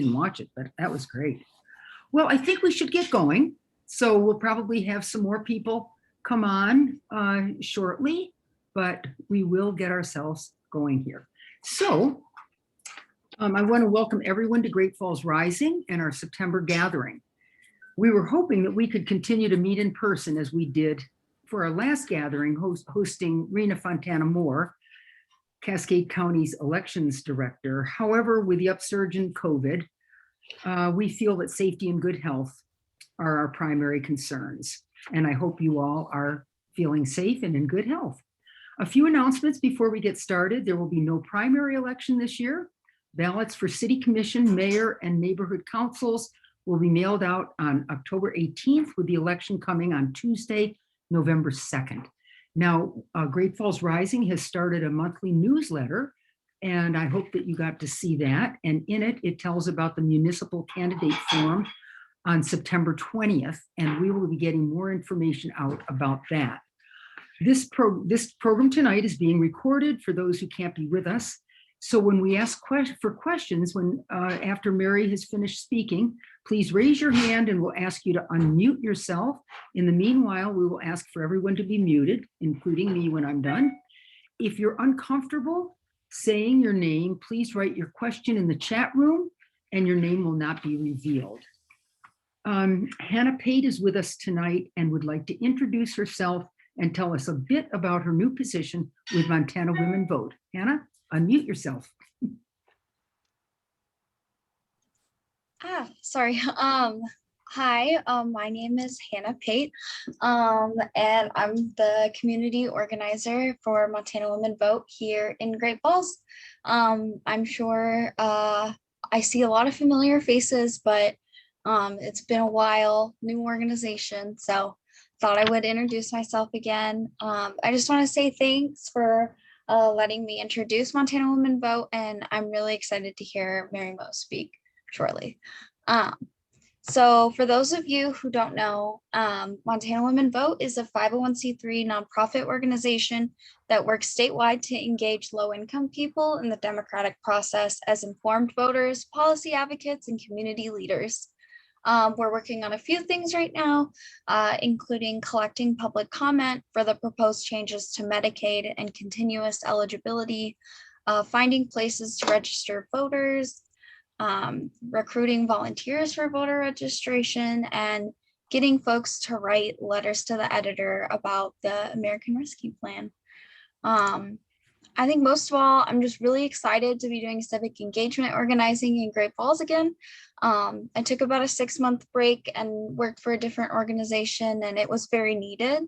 didn't watch it, but that was great. Well, I think we should get going. So we'll probably have some more people come on shortly, but we will get ourselves going here. So I want to welcome everyone to Great Falls Rising and our September gathering. We were hoping that we could continue to meet in person as we did for our last gathering, hosting Rena Fontana Moore, Cascade County's elections director. However, with the upsurge in COVID, we feel that safety and good health are our primary concerns. And I hope you all are feeling safe and in good health. A few announcements before we get started. There will be no primary election this year. Ballots for city commission, mayor, and neighborhood councils will be mailed out on October 18th, with the election coming on Tuesday, November 2nd. Now, Great Falls Rising has started a monthly newsletter, and I hope that you got to see that. And in it, it tells about the municipal candidate forum on September 20th, and we will be getting more information out about that. This program tonight is being recorded for those who can't be with us. So when we ask for questions, after Mary has finished speaking, please raise your hand and we'll ask you to unmute yourself. In the meanwhile, we will ask for everyone to be muted, including me when I'm done. If you're uncomfortable saying your name, please write your question in the chat room and your name will not be revealed. Hannah Pate is with us tonight and would like to introduce herself and tell us a bit about her new position with Montana Women Vote. Hannah, unmute yourself. Sorry. Hi, my name is Hannah Pate, and I'm the community organizer for Montana Women Vote here in Great Falls. I'm sure I see a lot of familiar faces, but it's been a while, new organization, so thought I would introduce myself again. I just want to say thanks for letting me introduce Montana Women Vote, and I'm really excited to hear Mary Moe speak shortly. So for those of you who don't know, Montana Women Vote is a 501c3 nonprofit organization that works statewide to engage low-income people in the democratic process as informed voters, policy advocates, and community leaders. We're working on a few things right now, including collecting public comment for the proposed changes to Medicaid and continuous eligibility, finding places to register voters, recruiting volunteers for voter registration, and getting folks to write letters to the editor about the American Rescue Plan. I think most of all, I'm just really excited to be doing civic engagement organizing in Great Falls again. I took about a 6-month break and worked for a different organization, and it was very needed.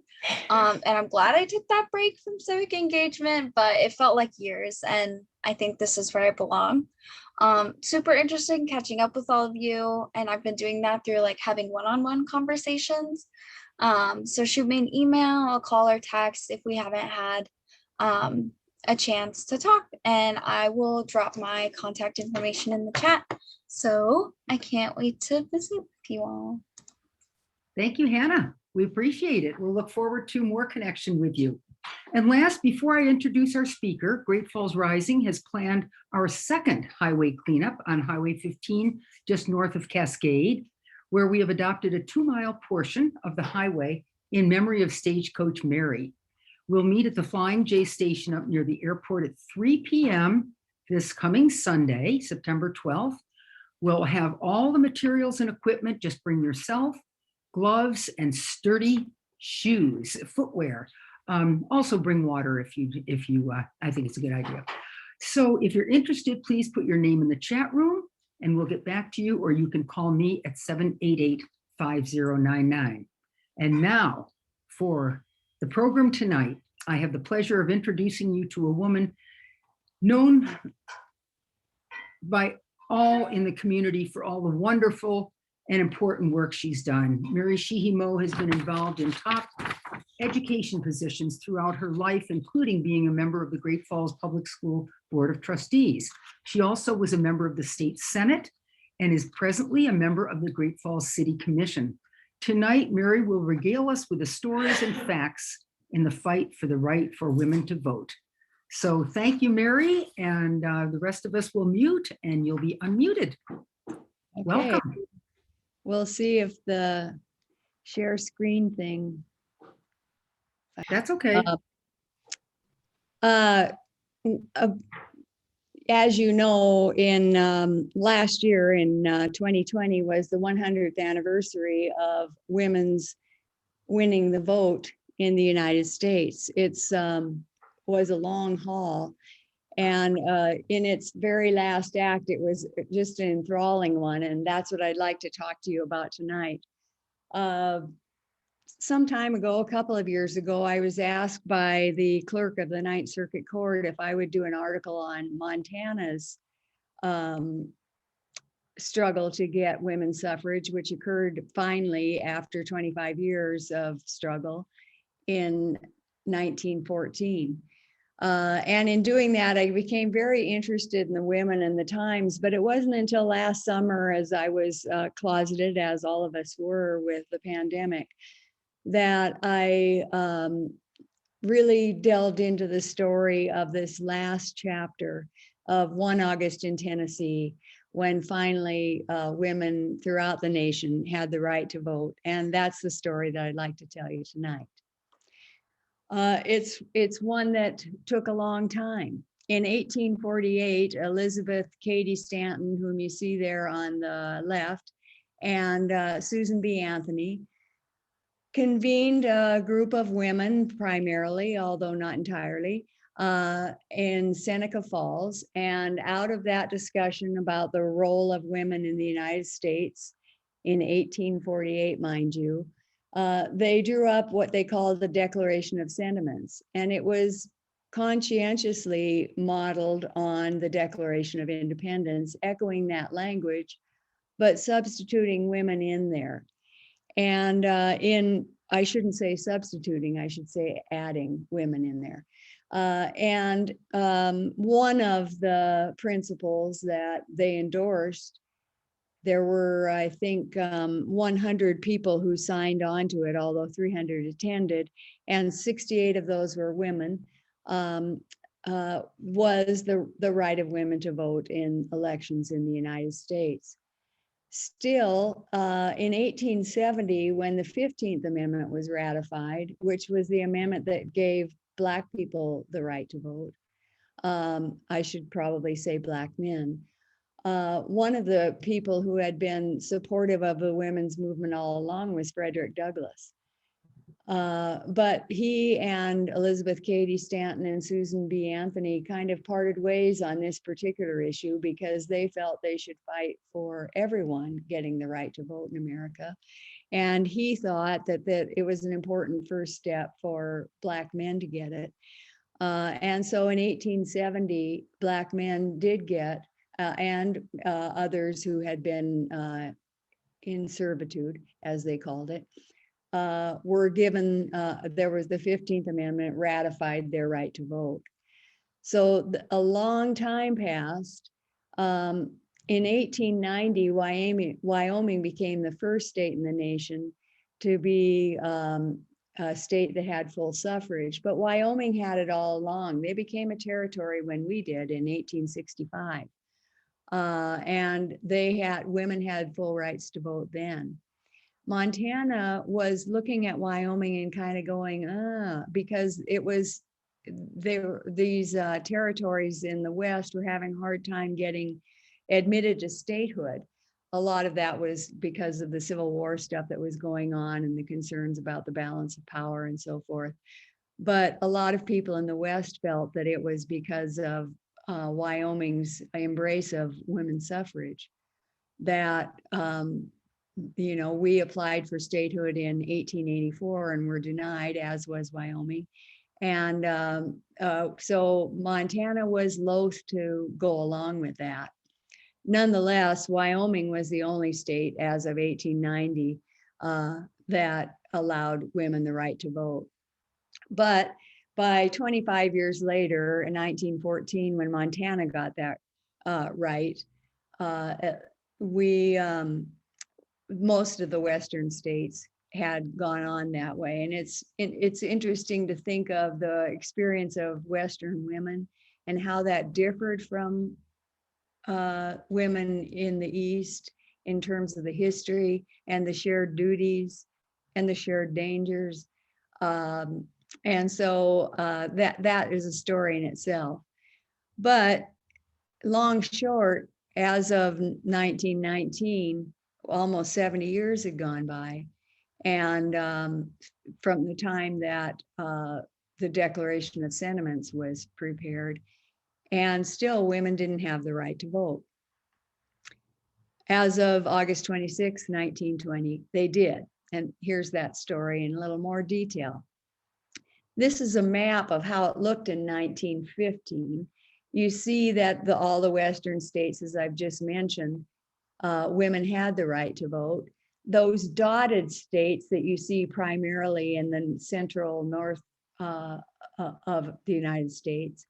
And I'm glad I took that break from civic engagement, but it felt like years, and I think this is where I belong. Super interested in catching up with all of you, and I've been doing that through like having one-on-one conversations. So shoot me an email, I'll call or text if we haven't had a chance to talk, and I will drop my contact information in the chat. So I can't wait to visit with you all. Thank you, Hannah. We appreciate it. We'll look forward to more connection with you. And last, before I introduce our speaker, Great Falls Rising has planned our second highway cleanup on Highway 15, just north of Cascade, where we have adopted a 2-mile portion of the highway in memory of Stagecoach Mary. We'll meet at the Flying J station up near the airport at 3 p.m. this coming Sunday, September 12th. We'll have all the materials and equipment. Just bring yourself, gloves, and sturdy shoes, footwear. Also bring water if you I think it's a good idea. So if you're interested, please put your name in the chat room and we'll get back to you, or you can call me at 788-5099. And now for the program tonight, I have the pleasure of introducing you to a woman known by all in the community for all the wonderful and important work she's done. Mary Moe has been involved in top education positions throughout her life, including being a member of the Great Falls Public School Board of Trustees. She also was a member of the State Senate and is presently a member of the Great Falls City Commission. Tonight, Mary will regale us with the stories and facts in the fight for the right for women to vote. So thank you, Mary, and the rest of us will mute and you'll be unmuted. Okay, Welcome. we'll see if the share screen thing. That's okay. Uh, uh, As you know, in last year in 2020 was the 100th anniversary of women's winning the vote in the United States. It's was a long haul. And in its very last act, it was just an enthralling one. And that's what I'd like to talk to you about tonight. Some time ago, a couple of years ago, I was asked by the clerk of the Ninth Circuit Court if I would do an article on Montana's struggle to get women's suffrage, which occurred finally after 25 years of struggle in 1914. And in doing that, I became very interested in the women and the times, but it wasn't until last summer, as I was closeted, as all of us were with the pandemic, that I really delved into the story of this last chapter of 1 August in Tennessee, when finally women throughout the nation had the right to vote. And that's the story that I'd like to tell you tonight. It's one that took a long time. In 1848, Elizabeth Cady Stanton, whom you see there on the left, and Susan B. Anthony convened a group of women primarily, although not entirely, in Seneca Falls. And out of that discussion about the role of women in the United States in 1848, mind you, they drew up what they called the Declaration of Sentiments. And it was conscientiously modeled on the Declaration of Independence, echoing that language, but substituting women in there. And I shouldn't say substituting, I should say adding women in there. And one of the principles that they endorsed, there were, I think, 100 people who signed on to it, although 300 attended, and 68 of those were women, was the right of women to vote in elections in the United States. Still, in 1870, when the 15th Amendment was ratified, which was the amendment that gave Black people the right to vote, I should probably say Black men, one of the people who had been supportive of the women's movement all along was Frederick Douglass. But he and Elizabeth Cady Stanton and Susan B. Anthony kind of parted ways on this particular issue because they felt they should fight for everyone getting the right to vote in America. And he thought that it was an important first step for Black men to get it. And so in 1870, Black men did get, and others who had been in servitude, as they called it, were given, there was the 15th Amendment ratified their right to vote. So a long time passed. In 1890, Wyoming became the first state in the nation to be a state that had full suffrage, but Wyoming had it all along. They became a territory when we did in 1865. And women had full rights to vote then. Montana was looking at Wyoming and kind of going, because these territories in the West were having a hard time getting admitted to statehood. A lot of that was because of the Civil War stuff that was going on and the concerns about the balance of power and so forth. But a lot of people in the West felt that it was because of Wyoming's embrace of women's suffrage that we applied for statehood in 1884 and were denied, as was Wyoming. And so Montana was loath to go along with that. Nonetheless, Wyoming was the only state as of 1890 that allowed women the right to vote. But by 25 years later, in 1914, when Montana got that right, most of the Western states had gone on that way. And it's interesting to think of the experience of Western women and how that differed from women in the East in terms of the history and the shared duties and the shared dangers. And so that is a story in itself. But long short, as of 1919, almost 70 years had gone by. And from the time that the Declaration of Sentiments was prepared, and still women didn't have the right to vote. As of August 26, 1920, they did. And here's that story in a little more detail. This is a map of how it looked in 1915. You see that all the Western states, as I've just mentioned, women had the right to vote. Those dotted states that you see primarily in the central north of the United States,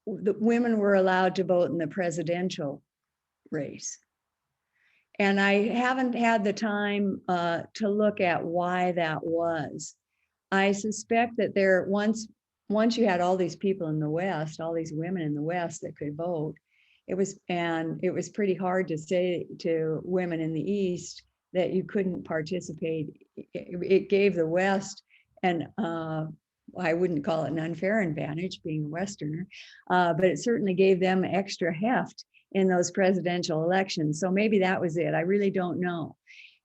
the women were allowed to vote in the presidential race. And I haven't had the time to look at why that was. I suspect that once you had all these people in the West, all these women in the West that could vote, it was pretty hard to say to women in the East that you couldn't participate. It gave the West I wouldn't call it an unfair advantage being a Westerner, but it certainly gave them extra heft in those presidential elections. So maybe that was it. I really don't know.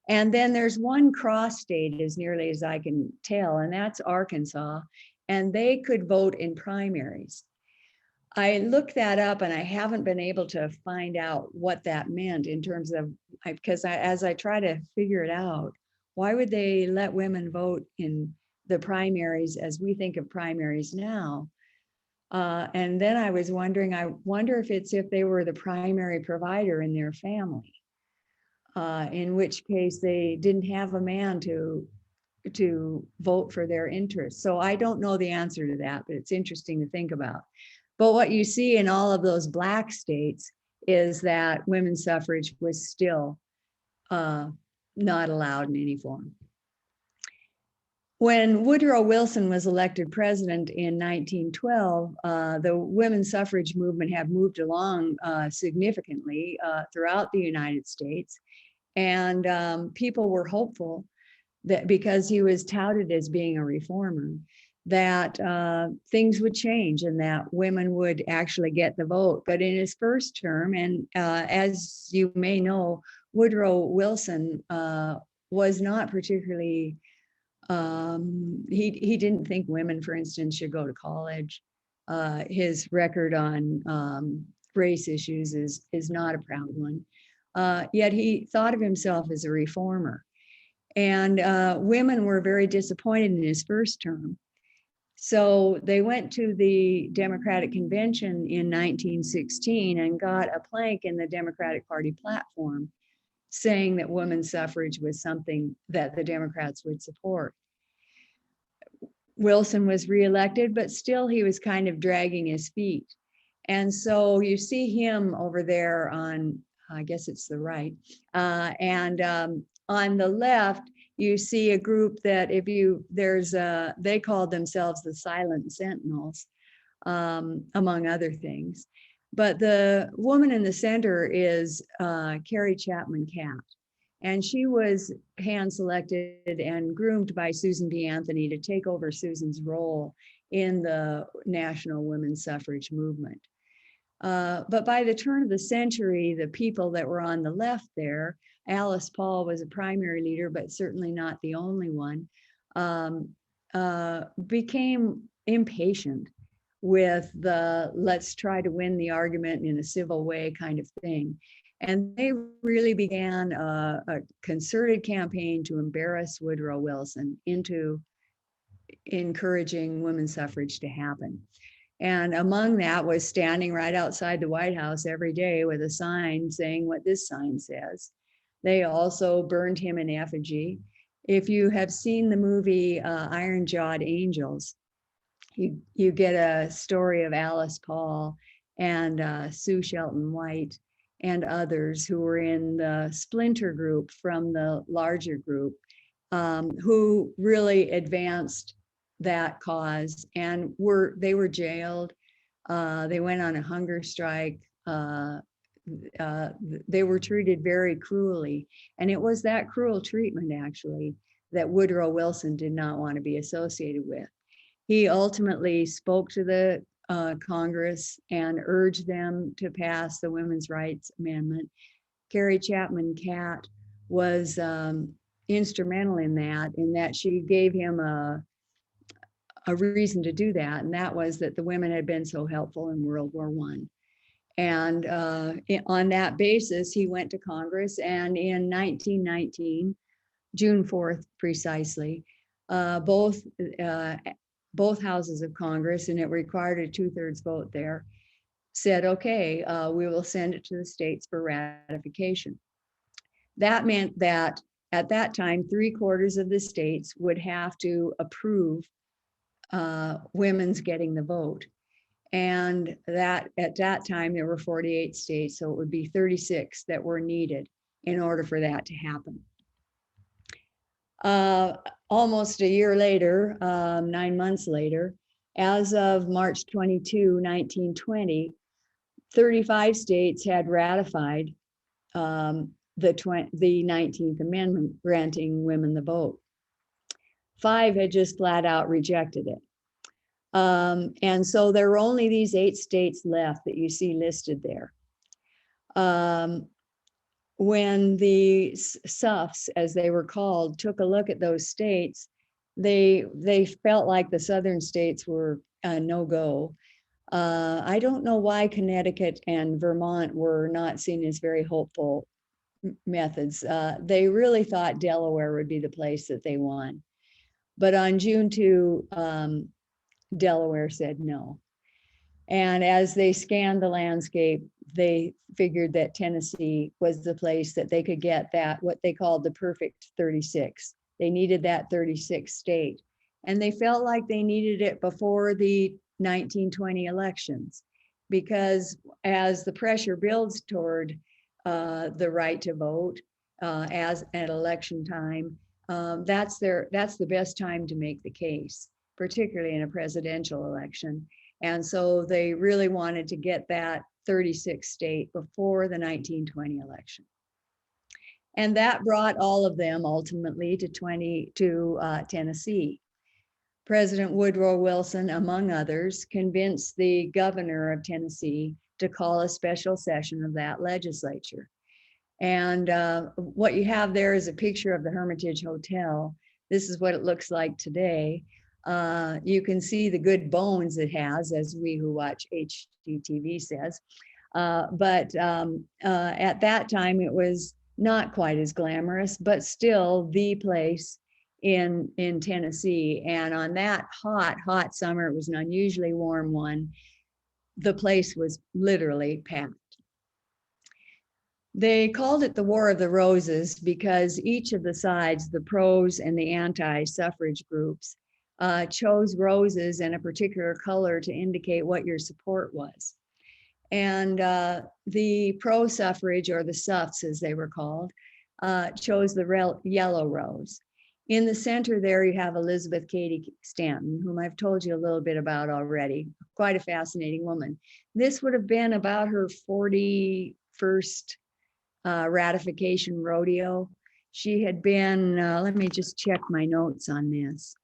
And then there's one cross state, as nearly as I can tell, and that's Arkansas, and they could vote in primaries. I looked that up and I haven't been able to find out what that meant in terms of, because as I try to figure it out, why would they let women vote in the primaries as we think of primaries now? And then I was wondering, I wonder if they were the primary provider in their family, in which case they didn't have a man to vote for their interests. So I don't know the answer to that, but it's interesting to think about. But what you see in all of those Black states is that women's suffrage was still not allowed in any form. When Woodrow Wilson was elected president in 1912, the women's suffrage movement had moved along significantly throughout the United States. And people were hopeful that because he was touted as being a reformer, that things would change and that women would actually get the vote. But in his first term, and as you may know, Woodrow Wilson was not particularly, he didn't think women, for instance, should go to college. His record on race issues is not a proud one. Yet he thought of himself as a reformer. And women were very disappointed in his first term. So they went to the Democratic Convention in 1916 and got a plank in the Democratic Party platform saying that women's suffrage was something that the Democrats would support. Wilson was reelected, but still he was kind of dragging his feet. And so you see him over there on, I guess it's the right, and on the left, you see a group that they called themselves the Silent Sentinels, among other things. But the woman in the center is Carrie Chapman Catt. And she was hand-selected and groomed by Susan B. Anthony to take over Susan's role in the national women's suffrage movement. But by the turn of the century, the people that were on the left there, Alice Paul was a primary leader, but certainly not the only one, became impatient with the let's try to win the argument in a civil way kind of thing. And they really began a concerted campaign to embarrass Woodrow Wilson into encouraging women's suffrage to happen. And among that was standing right outside the White House every day with a sign saying what this sign says. They also burned him in effigy. If you have seen the movie Iron-Jawed Angels, you get a story of Alice Paul and Sue Shelton White and others who were in the splinter group from the larger group, who really advanced that cause and they were jailed. They went on a hunger strike. they were treated very cruelly. And it was that cruel treatment, actually, that Woodrow Wilson did not want to be associated with. He ultimately spoke to the Congress and urged them to pass the Women's Rights Amendment. Carrie Chapman Catt was instrumental in that she gave him a reason to do that, and that was that the women had been so helpful in World War I. And on that basis, he went to Congress, and in 1919, June 4th precisely, both houses of Congress, and it required a 2/3 vote there, said, okay, we will send it to the states for ratification. That meant that at that time, 3/4 of the states would have to approve women's getting the vote. And that at that time, there were 48 states, so it would be 36 that were needed in order for that to happen. Almost a year later, 9 months later, as of March 22, 1920, 35 states had ratified the 19th Amendment granting women the vote. 5 had just flat out rejected it. And so there were only these 8 states left that you see listed there. When the SUFFs, as they were called, took a look at those states, they felt like the southern states were a no-go. I don't know why Connecticut and Vermont were not seen as very hopeful methods. They really thought Delaware would be the place that they won. But on June 2, Delaware said no. And as they scanned the landscape, they figured that Tennessee was the place that they could get that, what they called the perfect 36. They needed that 36th state. And they felt like they needed it before the 1920 elections, because as the pressure builds toward the right to vote as at election time, that's the best time to make the case, particularly in a presidential election. And so they really wanted to get that 36th state before the 1920 election. And that brought all of them ultimately to Tennessee. President Woodrow Wilson, among others, convinced the governor of Tennessee to call a special session of that legislature. And what you have there is a picture of the Hermitage Hotel. This is what it looks like today. You can see the good bones it has, as we who watch HGTV says. But at that time, it was not quite as glamorous, but still the place in Tennessee. And on that hot summer, it was an unusually warm one, the place was literally packed. They called it the War of the Roses because each of the sides, the pros and the anti-suffrage groups, chose roses in a particular color to indicate what your support was. And the pro-suffrage, or the SUFFs as they were called, chose the yellow rose. In the center there, you have Elizabeth Cady Stanton, whom I've told you a little bit about already, quite a fascinating woman. This would have been about her 41st ratification rodeo. She had been, let me just check my notes on this.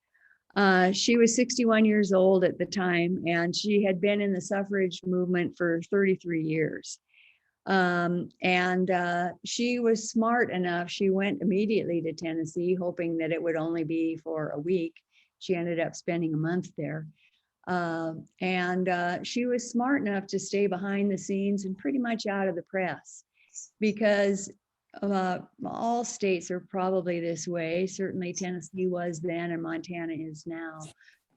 She was 61 years old at the time, and she had been in the suffrage movement for 33 years. She was smart enough. She went immediately to Tennessee, hoping that it would only be for a week. She ended up spending a month there. She was smart enough to stay behind the scenes and pretty much out of the press, because all states are probably this way. Certainly Tennessee was then, and Montana is now.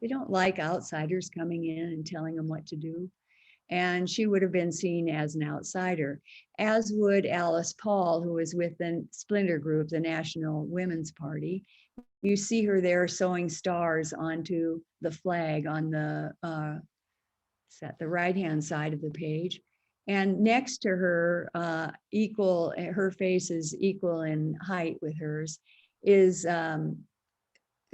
They don't like outsiders coming in and telling them what to do. And she would have been seen as an outsider, as would Alice Paul, who was with the splinter group, the National Women's Party. You see her there sewing stars onto the flag on the right-hand side of the page. And next to her, her face is equal in height with hers, is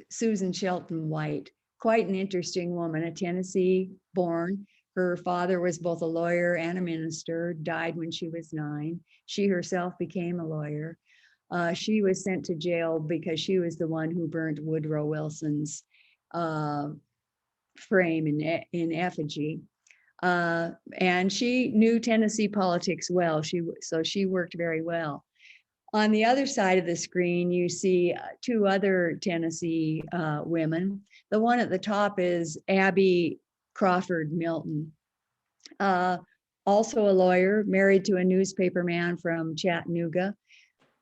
Susan Shelton White, quite an interesting woman, a Tennessee born. Her father was both a lawyer and a minister, died when she was 9. She herself became a lawyer. She was sent to jail because she was the one who burnt Woodrow Wilson's frame in effigy. And she knew Tennessee politics well. So she worked very well. On the other side of the screen, you see 2 other Tennessee women. The one at the top is Abby Crawford Milton, also a lawyer, married to a newspaper man from Chattanooga.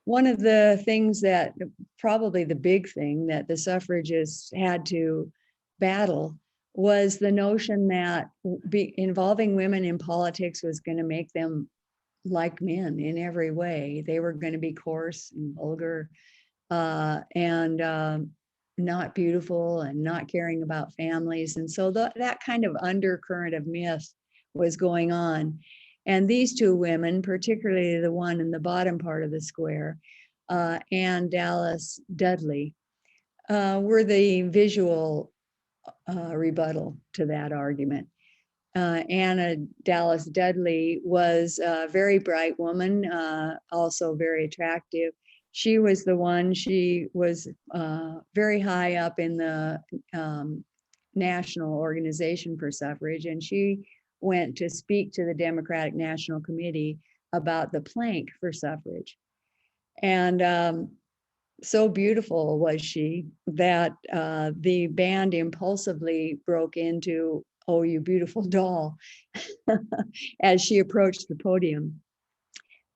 One of the things that, probably the big thing that the suffragists had to battle was the notion that involving women in politics was going to make them like men in every way. They were going to be coarse and vulgar and not beautiful and not caring about families. And so that kind of undercurrent of myth was going on. And these 2 women, particularly the one in the bottom part of the square, Anne Dallas Dudley, were the visual rebuttal to that argument. Anna Dallas Dudley was a very bright woman, also very attractive. She was the one, she was very high up in the National Organization for Suffrage, and she went to speak to the Democratic National Committee about the plank for suffrage. And so beautiful was she that the band impulsively broke into "Oh, You Beautiful Doll" as she approached the podium.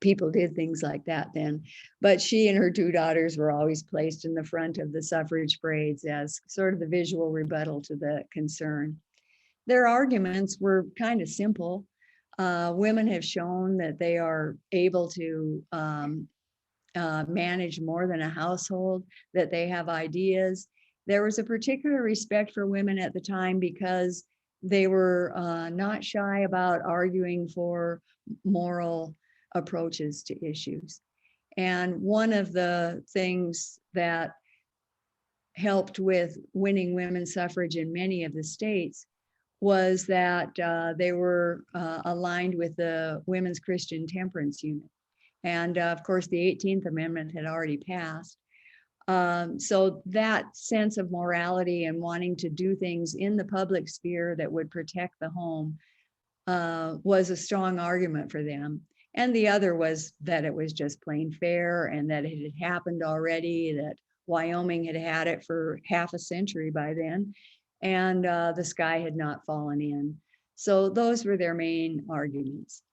People did things like that then, but she and her 2 daughters were always placed in the front of the suffrage parades as sort of the visual rebuttal to the concern. Their arguments were kind of simple. Women have shown that they are able to manage more than a household, that they have ideas. There was a particular respect for women at the time because they were not shy about arguing for moral approaches to issues. And one of the things that helped with winning women's suffrage in many of the states was that they were aligned with the Women's Christian Temperance Unit. And of course, the 18th Amendment had already passed. So that sense of morality and wanting to do things in the public sphere that would protect the home was a strong argument for them. And the other was that it was just plain fair and that it had happened already, that Wyoming had had it for half a century by then, and the sky had not fallen in. So those were their main arguments.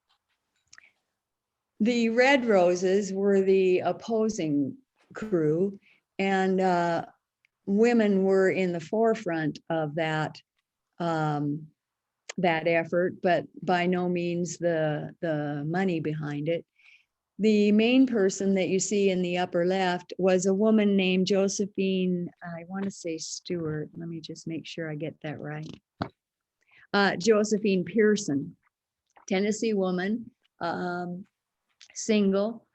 The Red Roses were the opposing crew, and women were in the forefront of that effort, but by no means the money behind it. The main person that you see in the upper left was a woman named Josephine, I want to say Stewart. Let me just make sure I get that right. Josephine Pearson, Tennessee woman, single,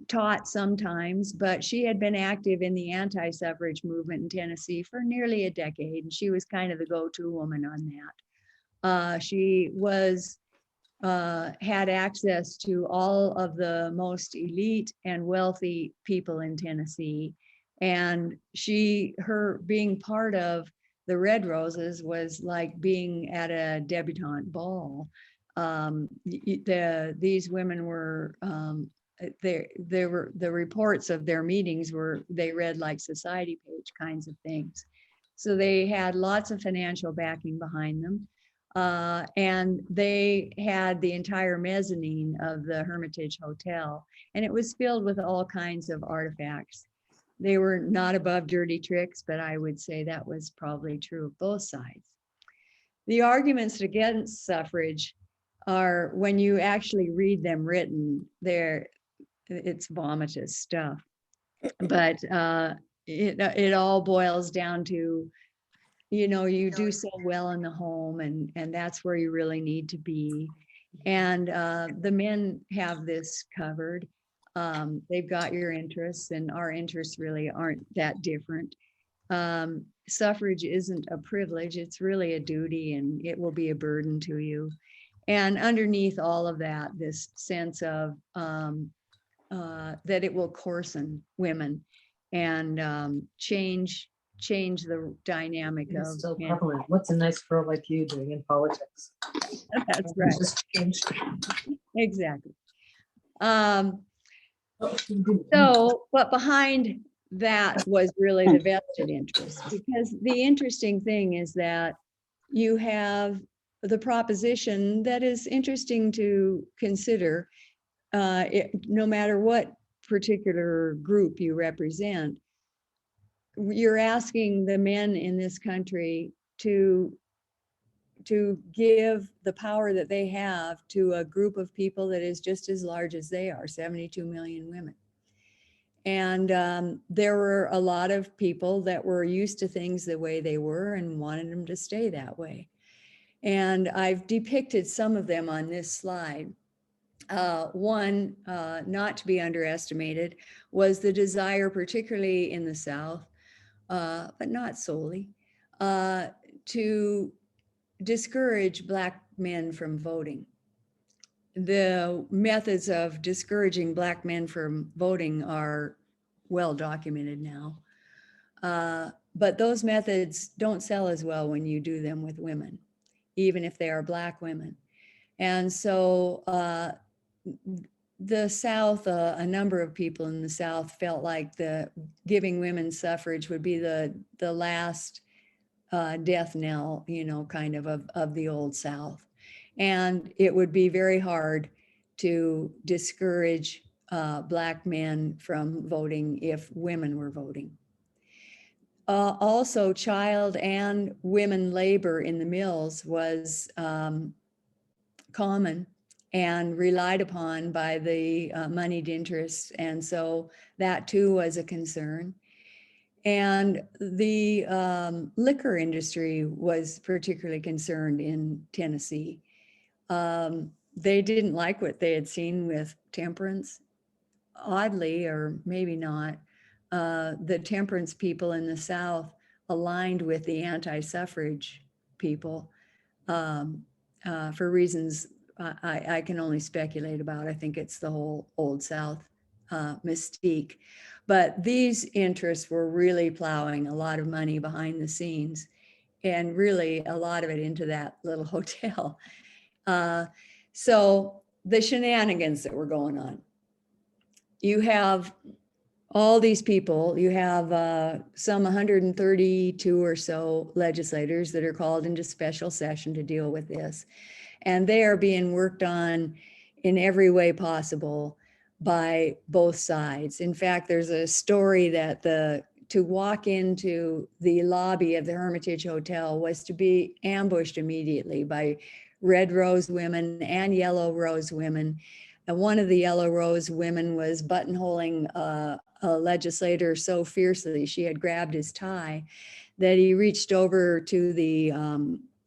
taught sometimes, but she had been active in the anti-suffrage movement in Tennessee for nearly a decade, and she was kind of the go-to woman on that. She was had access to all of the most elite and wealthy people in Tennessee, and her being part of the Red Roses was like being at a debutante ball. These women were the reports of their meetings they read like society page kinds of things. So they had lots of financial backing behind them. And they had the entire mezzanine of the Hermitage Hotel, and it was filled with all kinds of artifacts. They were not above dirty tricks, but I would say that was probably true of both sides. The arguments against suffrage are, when you actually read them written, it's vomitous stuff. But it all boils down to, you do so well in the home, and that's where you really need to be. And the men have this covered. They've got your interests, and our interests really aren't that different. Suffrage isn't a privilege, it's really a duty, and it will be a burden to you. And underneath all of that, this sense of that it will coarsen women and change the dynamic It's of still men. prevalent. What's a nice girl like you doing in politics? That's It's right, just changed. exactly. So, but behind that was really the vested interest, because the interesting thing is that you have the proposition that is interesting to consider, no matter what particular group you represent. You're asking the men in this country to give the power that they have to a group of people that is just as large as they are, 72 million women. And there were a lot of people that were used to things the way they were and wanted them to stay that way. And I've depicted some of them on this slide. One, not to be underestimated, was the desire, particularly in the South, but not solely, to discourage Black men from voting. The methods of discouraging Black men from voting are well documented now. But those methods don't sell as well when you do them with women, even if they are Black women. And so the South, a number of people in the South felt like the giving women suffrage would be the last death knell, you know, kind of the old South. And it would be very hard to discourage Black men from voting if women were voting. Also, child and women labor in the mills was common and relied upon by the moneyed interests. And so that too was a concern. And the liquor industry was particularly concerned in Tennessee. They didn't like what they had seen with temperance. Oddly, or maybe not, the temperance people in the South aligned with the anti-suffrage people for reasons I can only speculate about. I think it's the whole Old South mystique. But these interests were really plowing a lot of money behind the scenes, and really a lot of it into that little hotel. So the shenanigans that were going on. You have all these people, you have some 132 or so legislators that are called into special session to deal with this. And they are being worked on in every way possible by both sides. In fact, there's a story that to walk into the lobby of the Hermitage Hotel was to be ambushed immediately by Red Rose women and Yellow Rose women. And one of the Yellow Rose women was buttonholing a legislator so fiercely, she had grabbed his tie, that he reached over to the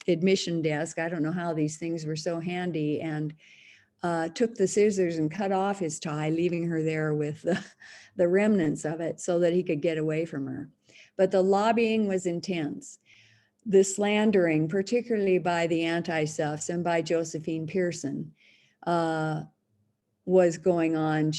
admission desk. I don't know how these things were so handy, and took the scissors and cut off his tie, leaving her there with the remnants of it so that he could get away from her. But the lobbying was intense. The slandering, particularly by the anti-suffs and by Josephine Pearson, was going on.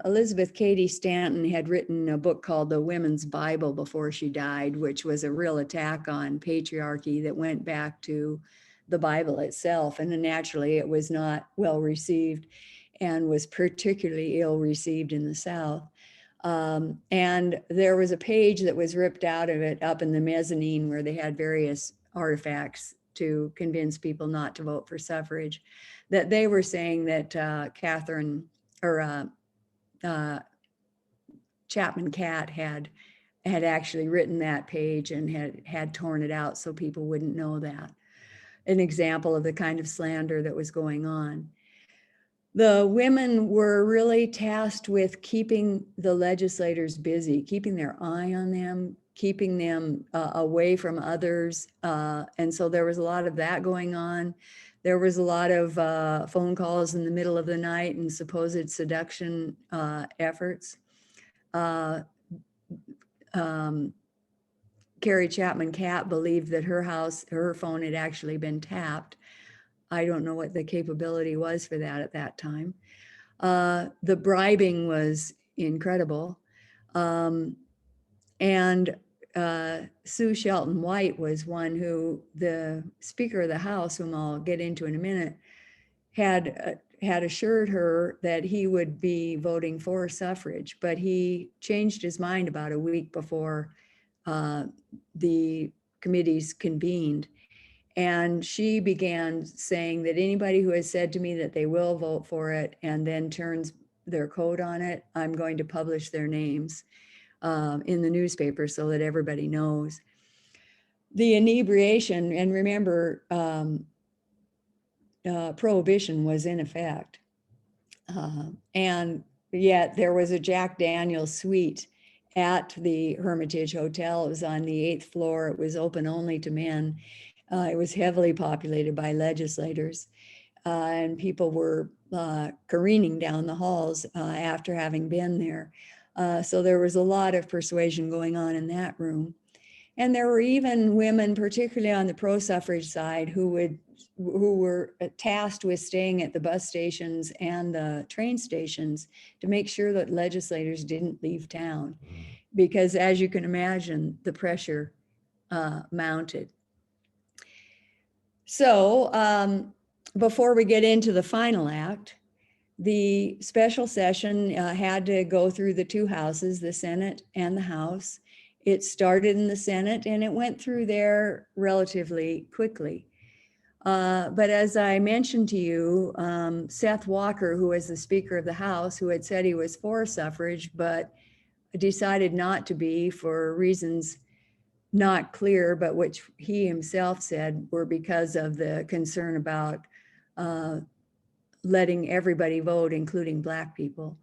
Elizabeth Cady Stanton had written a book called The Women's Bible before she died, which was a real attack on patriarchy that went back to the Bible itself. And naturally, it was not well received and was particularly ill received in the South. And there was a page that was ripped out of it up in the mezzanine where they had various artifacts to convince people not to vote for suffrage, that they were saying that Chapman Catt had actually written that page and had torn it out so people wouldn't know that. An example of the kind of slander that was going on. The women were really tasked with keeping the legislators busy, keeping their eye on them, keeping them away from others. And so there was a lot of that going on. There was a lot of phone calls in the middle of the night and supposed seduction efforts. Carrie Chapman Catt believed that her phone had actually been tapped. I don't know what the capability was for that at that time. The bribing was incredible. And Sue Shelton White was one who the Speaker of the House, whom I'll get into in a minute, had assured her that he would be voting for suffrage, but he changed his mind about a week before the committees convened. And she began saying that anybody who has said to me that they will vote for it and then turns their coat on it, I'm going to publish their names in the newspaper so that everybody knows. The inebriation, and remember, prohibition was in effect. And yet there was a Jack Daniel's suite at the Hermitage Hotel. It was on the 8th floor. It was open only to men. It was heavily populated by legislators, and people were careening down the halls after having been there. So there was a lot of persuasion going on in that room. And there were even women, particularly on the pro-suffrage side, who were tasked with staying at the bus stations and the train stations to make sure that legislators didn't leave town. Because as you can imagine, the pressure mounted. So before we get into the final act, the special session had to go through the two houses, the Senate and the House. It started in the Senate and it went through there relatively quickly. But as I mentioned to you, Seth Walker, who was the Speaker of the House, who had said he was for suffrage, but decided not to be for reasons not clear, but which he himself said were because of the concern about letting everybody vote, including Black people.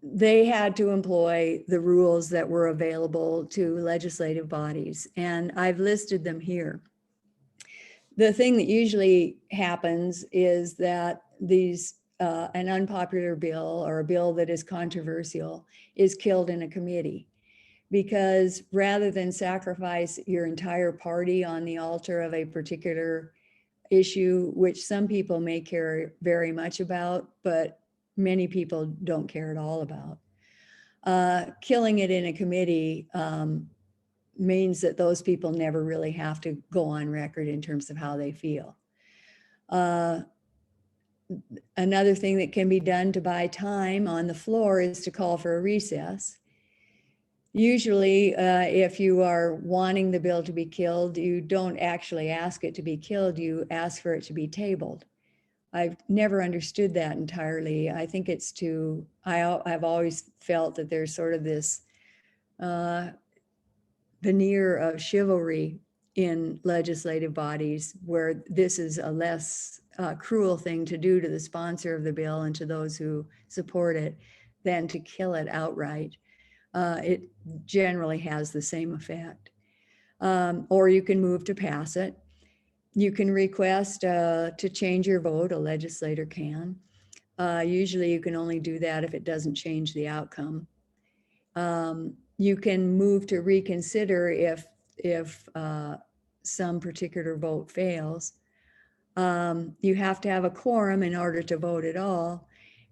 They had to employ the rules that were available to legislative bodies, and I've listed them here. The thing that usually happens is that an unpopular bill or a bill that is controversial is killed in a committee, because rather than sacrifice your entire party on the altar of a particular issue, which some people may care very much about, but many people don't care at all about, killing it in a committee means that those people never really have to go on record in terms of how they feel. Another thing that can be done to buy time on the floor is to call for a recess. Usually, if you are wanting the bill to be killed, you don't actually ask it to be killed, you ask for it to be tabled. I've never understood that entirely. I think it's I've always felt that there's sort of this veneer of chivalry in legislative bodies where this is a less cruel thing to do to the sponsor of the bill and to those who support it than to kill it outright. It generally has the same effect. Or you can move to pass it. You can request to change your vote, a legislator can. Usually you can only do that if it doesn't change the outcome. You can move to reconsider if some particular vote fails. You have to have a quorum in order to vote at all.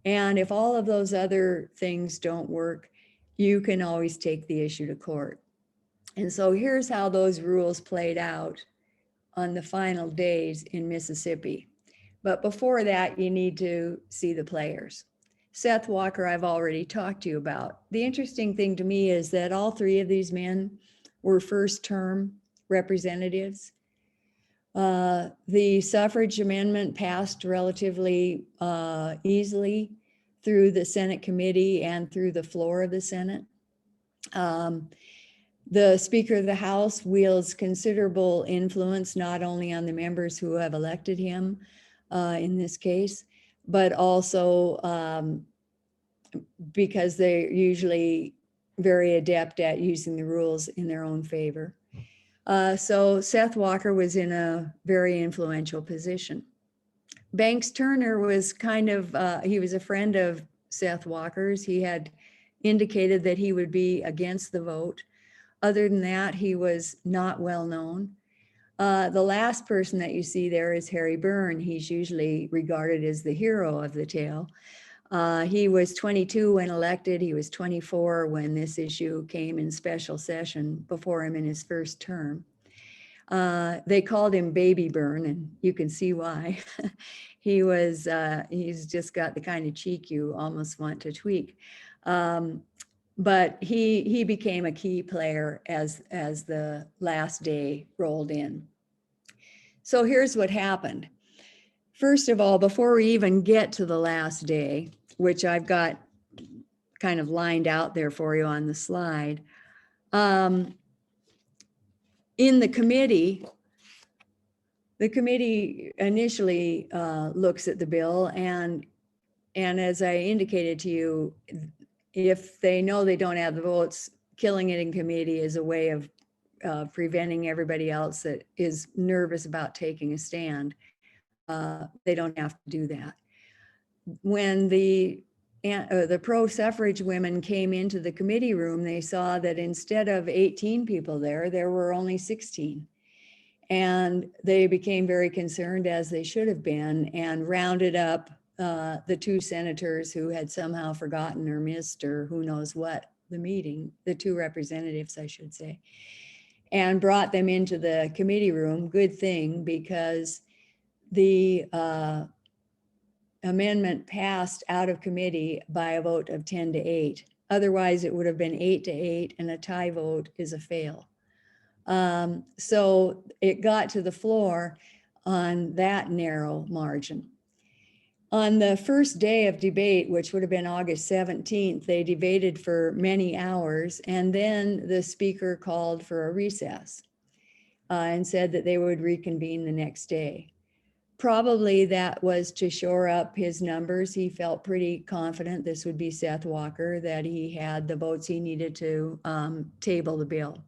And if all of those other things don't work, you can always take the issue to court. And so here's how those rules played out on the final days in Mississippi. But before that, you need to see the players. Seth Walker, I've already talked to you about. The interesting thing to me is that all three of these men were first-term representatives. The suffrage amendment passed relatively easily through the Senate committee and through the floor of the Senate. The Speaker of the House wields considerable influence, not only on the members who have elected him in this case, but also because they're usually very adept at using the rules in their own favor. So Seth Walker was in a very influential position. Banks Turner was he was a friend of Seth Walker's. He had indicated that he would be against the vote. Other than that, he was not well known. The last person that you see there is Harry Byrne. He's usually regarded as the hero of the tale. He was 22 when elected. He was 24 when this issue came in special session before him in his first term. They called him Baby Byrne, and you can see why. He's just got the kind of cheek you almost want to tweak. But he became a key player as the last day rolled in. So here's what happened. First of all, before we even get to the last day, which I've got kind of lined out there for you on the slide, in the committee initially looks at the bill, and as I indicated to you, if they know they don't have the votes, killing it in committee is a way of preventing everybody else that is nervous about taking a stand. They don't have to do that. When the pro-suffrage women came into the committee room, they saw that instead of 18 people there were only 16. And they became very concerned, as they should have been, and rounded up the two senators who had somehow forgotten or missed or who knows what the meeting, the two representatives, I should say, and brought them into the committee room. Good thing, because the amendment passed out of committee by a vote of 10-8. Otherwise, it would have been 8-8, and a tie vote is a fail. So it got to the floor on that narrow margin. On the first day of debate, which would have been August 17th, they debated for many hours, and then the speaker called for a recess and said that they would reconvene the next day. Probably that was to shore up his numbers. He felt pretty confident, this would be Seth Walker, that he had the votes he needed to table the bill.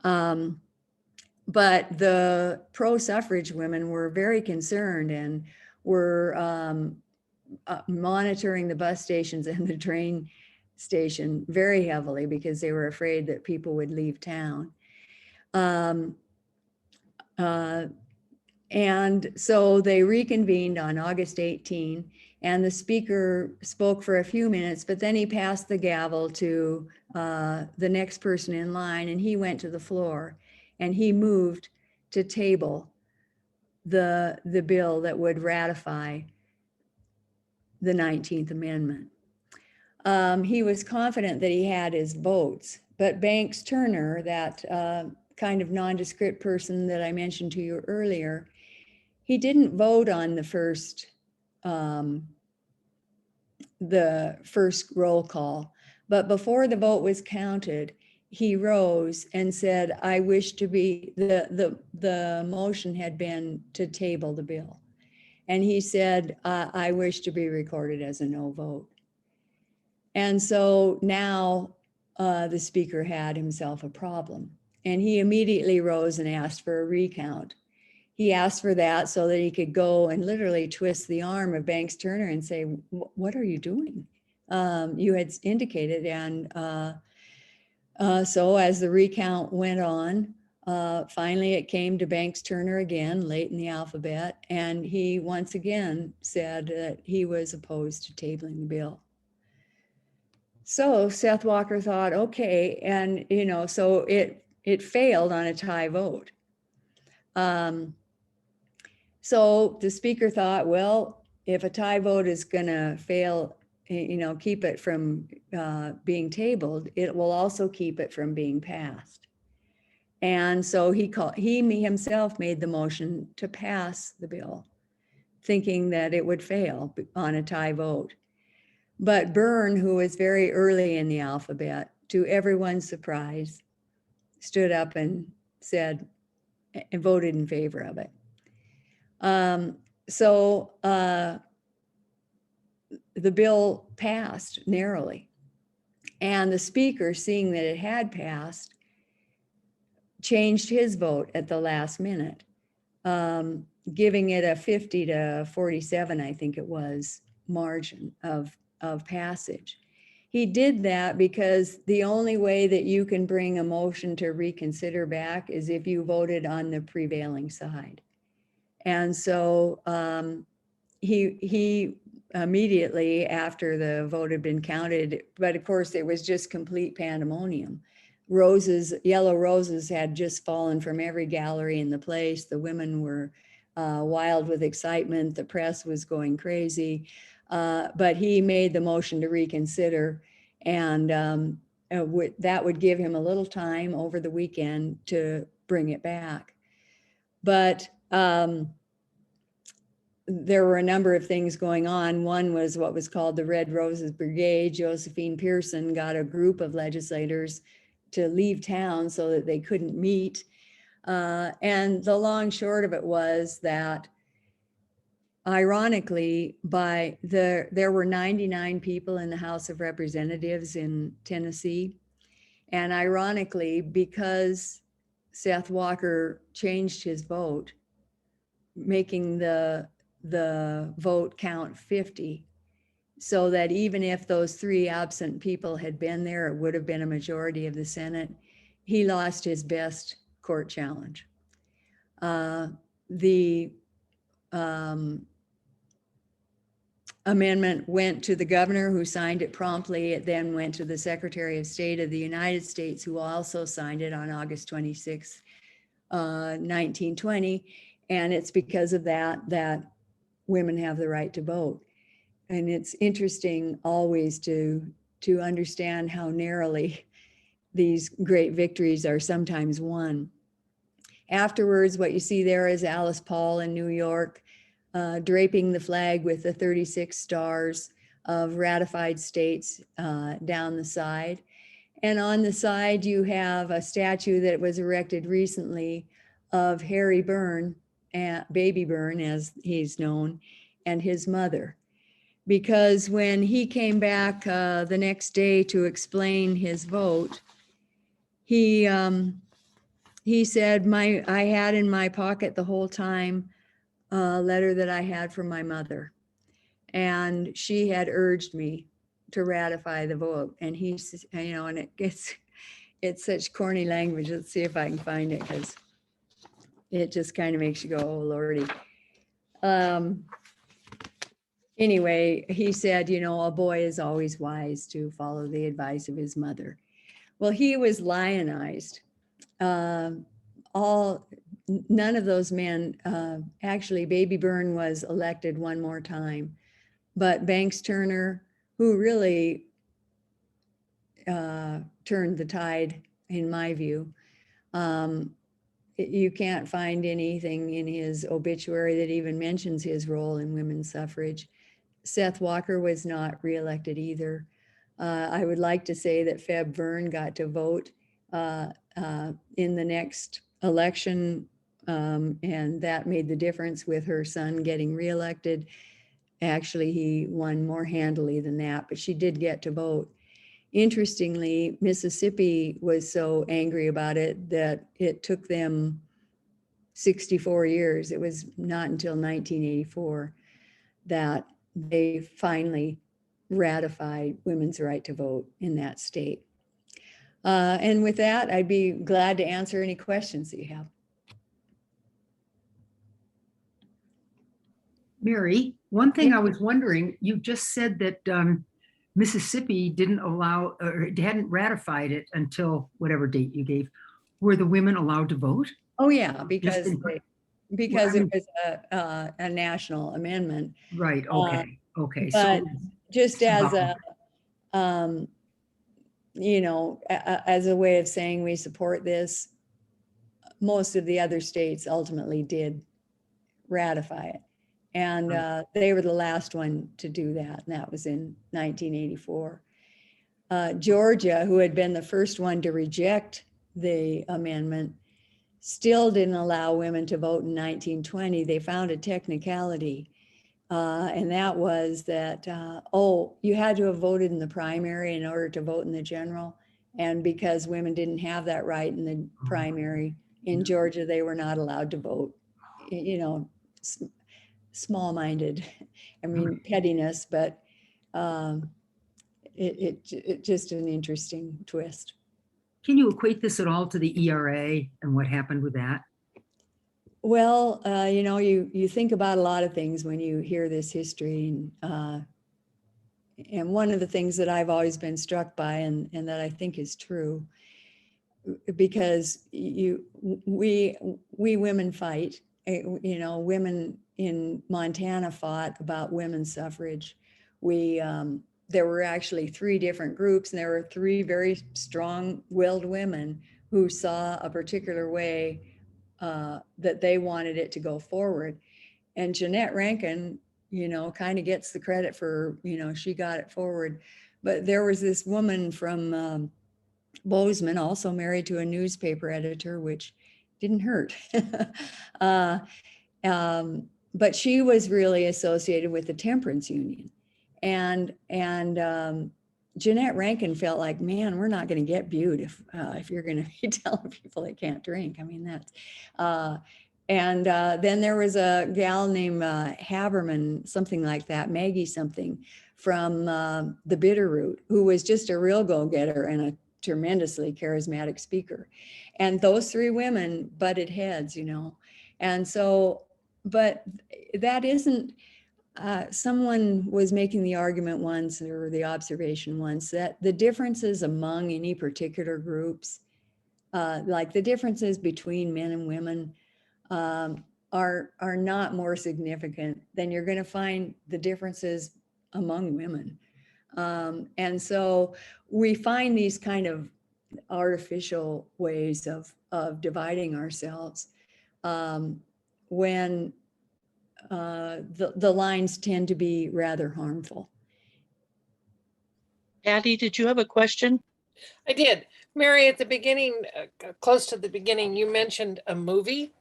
But the pro-suffrage women were very concerned and were monitoring the bus stations and the train station very heavily because they were afraid that people would leave town. And so they reconvened on August 18, and the speaker spoke for a few minutes, but then he passed the gavel to the next person in line, and he went to the floor and he moved to table the bill that would ratify the 19th Amendment. He was confident that he had his votes, but Banks Turner, that kind of nondescript person that I mentioned to you earlier, he didn't vote on the first roll call, but before the vote was counted, he rose and said, I wish to be, the motion had been to table the bill. And he said, I wish to be recorded as a no vote. And so now the speaker had himself a problem, and he immediately rose and asked for a recount. He asked for that so that he could go and literally twist the arm of Banks Turner and say, what are you doing? You had indicated. And so as the recount went on, finally it came to Banks Turner again, late in the alphabet, and he once again said that he was opposed to tabling the bill. So Seth Walker thought, okay, and so it failed on a tie vote. So the speaker thought, well, if a tie vote is going to fail, keep it from being tabled, it will also keep it from being passed. And so he himself made the motion to pass the bill, thinking that it would fail on a tie vote. But Byrne, who was very early in the alphabet, to everyone's surprise, stood up and said and voted in favor of it. So the bill passed narrowly, and the speaker, seeing that it had passed, changed his vote at the last minute, giving it a 50-47, I think it was, margin of passage. He did that because the only way that you can bring a motion to reconsider back is if you voted on the prevailing side. And so he immediately after the vote had been counted, but of course it was just complete pandemonium. Roses, yellow roses had just fallen from every gallery in the place. The women were wild with excitement. The press was going crazy. But he made the motion to reconsider, and that would give him a little time over the weekend to bring it back. But there were a number of things going on. One was what was called the Red Roses Brigade. Josephine Pearson got a group of legislators to leave town so that they couldn't meet. And the long short of it was that, ironically, there were 99 people in the House of Representatives in Tennessee. And ironically, because Seth Walker changed his vote, making the vote count 50, so that even if those 3 absent people had been there, it would have been a majority of the Senate. He lost his best court challenge. The amendment went to the governor, who signed it promptly. It then went to the Secretary of State of the United States, who also signed it on August 26, 1920. And it's because of that women have the right to vote. And it's interesting always to understand how narrowly these great victories are sometimes won. Afterwards, what you see there is Alice Paul in New York, draping the flag with the 36 stars of ratified states down the side. And on the side, you have a statue that was erected recently of Harry Byrne, Baby Byrne as he's known, and his mother. Because when he came back the next day to explain his vote, he said, I had in my pocket the whole time a letter that I had from my mother, and she had urged me to ratify the vote. And he's, and it's such corny language. Let's see if I can find it, because it just kind of makes you go, oh Lordy. Anyway, he said, a boy is always wise to follow the advice of his mother. Well, he was lionized. None of those men, actually, Baby Byrne was elected one more time, but Banks Turner, who really turned the tide, in my view, you can't find anything in his obituary that even mentions his role in women's suffrage. Seth Walker was not reelected either. I would like to say that Feb Verne got to vote in the next election, and that made the difference with her son getting reelected. Actually, he won more handily than that, but she did get to vote. Interestingly, Mississippi was so angry about it that it took them 64 years. It was not until 1984 that they finally ratified women's right to vote in that state. And with that, I'd be glad to answer any questions that you have. Mary, one thing I was wondering, you just said that Mississippi didn't allow, or hadn't ratified it until whatever date you gave. Were the women allowed to vote? Oh yeah, because it was a national amendment. Right, okay, okay. But So just as a, as a way of saying we support this, most of the other states ultimately did ratify it. And they were the last one to do that, and that was in 1984. Georgia, who had been the first one to reject the amendment, still didn't allow women to vote in 1920. They found a technicality, and that was that, you had to have voted in the primary in order to vote in the general. And because women didn't have that right in the primary in Georgia, they were not allowed to vote. Small-minded, pettiness, but it just an interesting twist. Can you equate this at all to the ERA and what happened with that? Well, you know, you think about a lot of things when you hear this history, and one of the things that I've always been struck by, and that I think is true, because we women fight. You know, women in Montana fought about women's suffrage. There were actually 3 different groups, and there were 3 very strong-willed women who saw a particular way that they wanted it to go forward. And Jeanette Rankin, you know, kind of gets the credit for, you know, she got it forward. But there was this woman from Bozeman, also married to a newspaper editor, which didn't hurt. But she was really associated with the temperance union. And Jeanette Rankin felt like, man, we're not going to get viewed if you're going to be telling people they can't drink. I mean, that's, then there was a gal named Haberman, something like that, Maggie something, from the Bitterroot, who was just a real go-getter and a tremendously charismatic speaker. And those 3 women butted heads, you know. And so, but that isn't, someone was making the argument once, or the observation once, that the differences among any particular groups, like the differences between men and women, are not more significant than you're going to find the differences among women. And so we find these kind of artificial ways of dividing ourselves when the lines tend to be rather harmful. Patty, did you have a question? I did. Mary, at the beginning, close to the beginning, you mentioned a movie.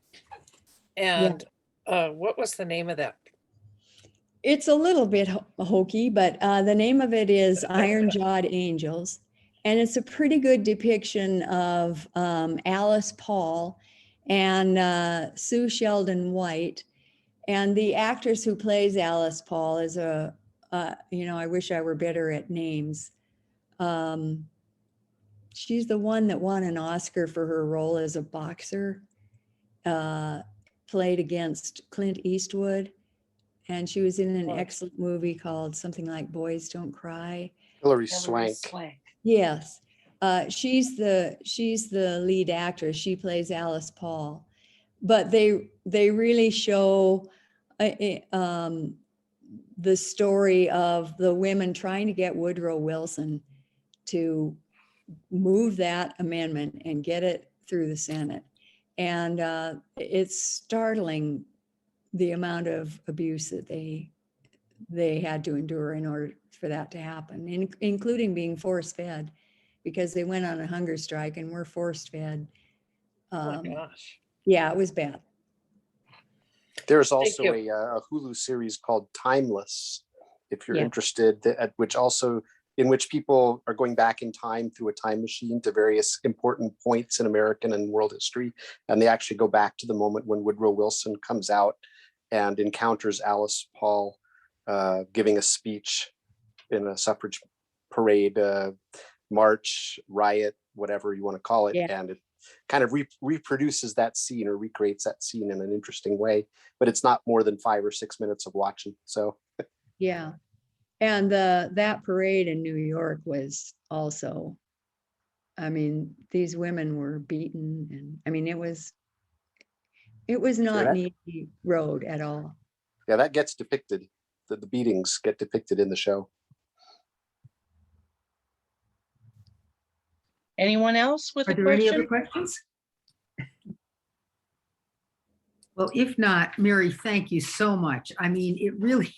And what was the name of that? It's a little bit hokey, but the name of it is Iron Jawed Angels. And it's a pretty good depiction of Alice Paul and Sue Sheldon White. And the actress who plays Alice Paul is you know, I wish I were better at names. She's the one that won an Oscar for her role as a boxer, played against Clint Eastwood. And she was in an excellent movie called something like Boys Don't Cry. Hilary Swank. Yes. She's the lead actress. She plays Alice Paul. But they really show the story of the women trying to get Woodrow Wilson to move that amendment and get it through the Senate. And it's startling the amount of abuse that they had to endure in order for that to happen, including being force-fed, because they went on a hunger strike and were force-fed. Oh my gosh. Yeah, it was bad. There's also a Hulu series called Timeless, if you're interested, in which people are going back in time through a time machine to various important points in American and world history. And they actually go back to the moment when Woodrow Wilson comes out and encounters Alice Paul giving a speech in a suffrage parade, march, riot, whatever you want to call it. Yeah. And it kind of reproduces that scene, or recreates that scene in an interesting way, but it's not more than 5 or 6 minutes of watching. So yeah. And that parade in New York was also, I mean, these women were beaten, and I mean, it was not an easy road at all. Yeah, that gets depicted. The beatings get depicted in the show. Anyone else with a question? Are there any other questions? Well, if not, Mary, thank you so much. I mean, it really,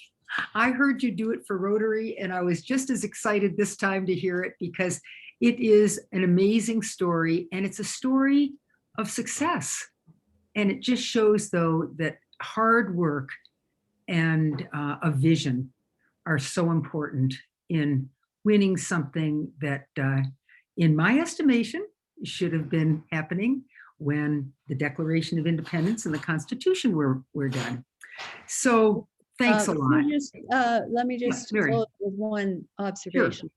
I heard you do it for Rotary, and I was just as excited this time to hear it, because it is an amazing story, and it's a story of success. And it just shows, though, that hard work and a vision are so important in winning something that, in my estimation, should have been happening when the Declaration of Independence and the Constitution were done. So thanks a lot. Let me just close with one observation.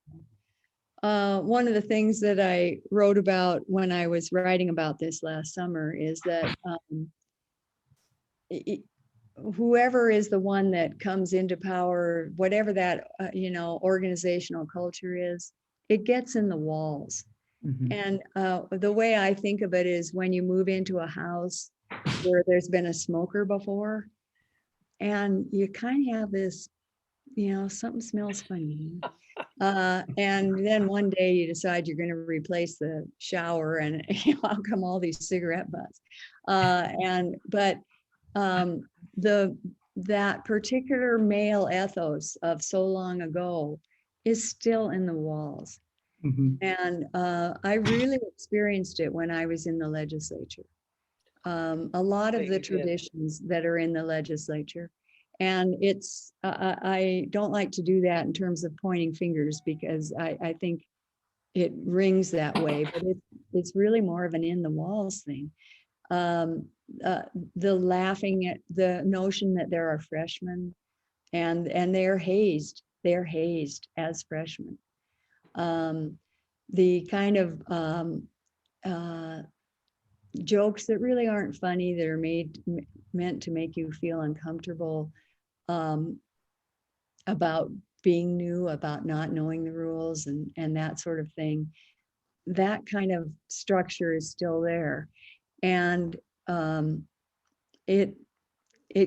one of the things that I wrote about when I was writing about this last summer is that whoever is the one that comes into power, whatever that, organizational culture is, it gets in the walls. Mhm. And the way I think of it is when you move into a house where there's been a smoker before, and you kind of have this, something smells funny. And then one day you decide you're going to replace the shower, and out come all these cigarette butts. That particular male ethos of so long ago is still in the walls. Mhm. And I really experienced it when I was in the legislature. A lot of Bet the you did. traditions that are in the legislature. And it's, I don't like to do that in terms of pointing fingers, because I think it rings that way, but it's really more of an in the walls thing. The laughing at the notion that there are freshmen and they're hazed as freshmen. The kind of jokes that really aren't funny, that are meant to make you feel uncomfortable, about being new, about not knowing the rules and that sort of thing. That kind of structure is still there. And it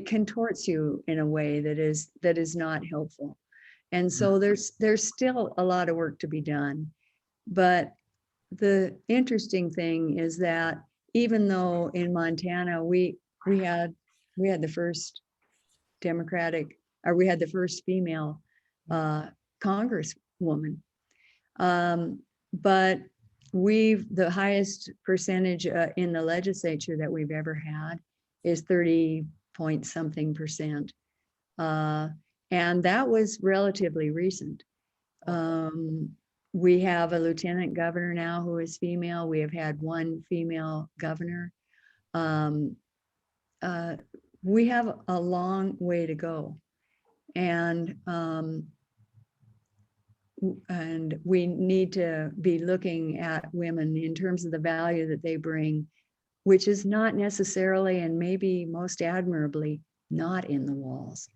contorts you in a way that is not helpful. And so there's still a lot of work to be done. But the interesting thing is that even though in Montana we had the first we had the first female congresswoman, but the highest percentage in the legislature that we've ever had is 30 point something percent. And that was relatively recent. We have a lieutenant governor now who is female. We have had one female governor. We have a long way to go. And we need to be looking at women in terms of the value that they bring, which is not necessarily, and maybe most admirably, not in the walls.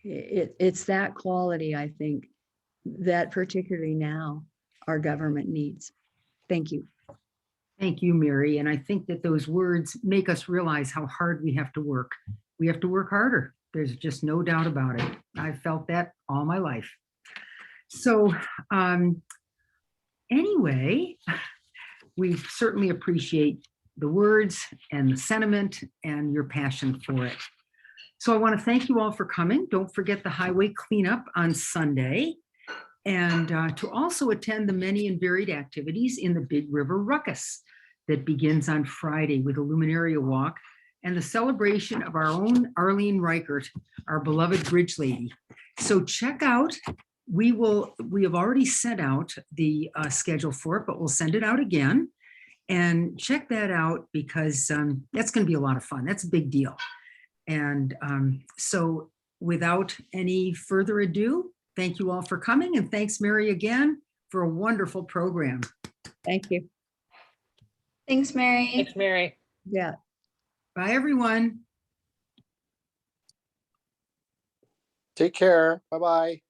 It's that quality, I think, that particularly now our government needs. Thank you. Thank you, Mary. And I think that those words make us realize how hard we have to work. We have to work harder. There's just no doubt about it. I've felt that all my life. So anyway, we certainly appreciate the words and the sentiment and your passion for it. So I want to thank you all for coming. Don't forget the highway cleanup on Sunday, and to also attend the many and varied activities in the Big River Ruckus that begins on Friday with a Luminaria walk and the celebration of our own Arlene Reichert, our beloved bridge lady. So check out, we have already sent out the schedule for it, but we'll send it out again. And check that out, because that's going to be a lot of fun. That's a big deal. And so without any further ado, thank you all for coming. And thanks, Mary, again, for a wonderful program. Thank you. Thanks, Mary. Thanks, Mary. Yeah. Bye, everyone. Take care. Bye-bye.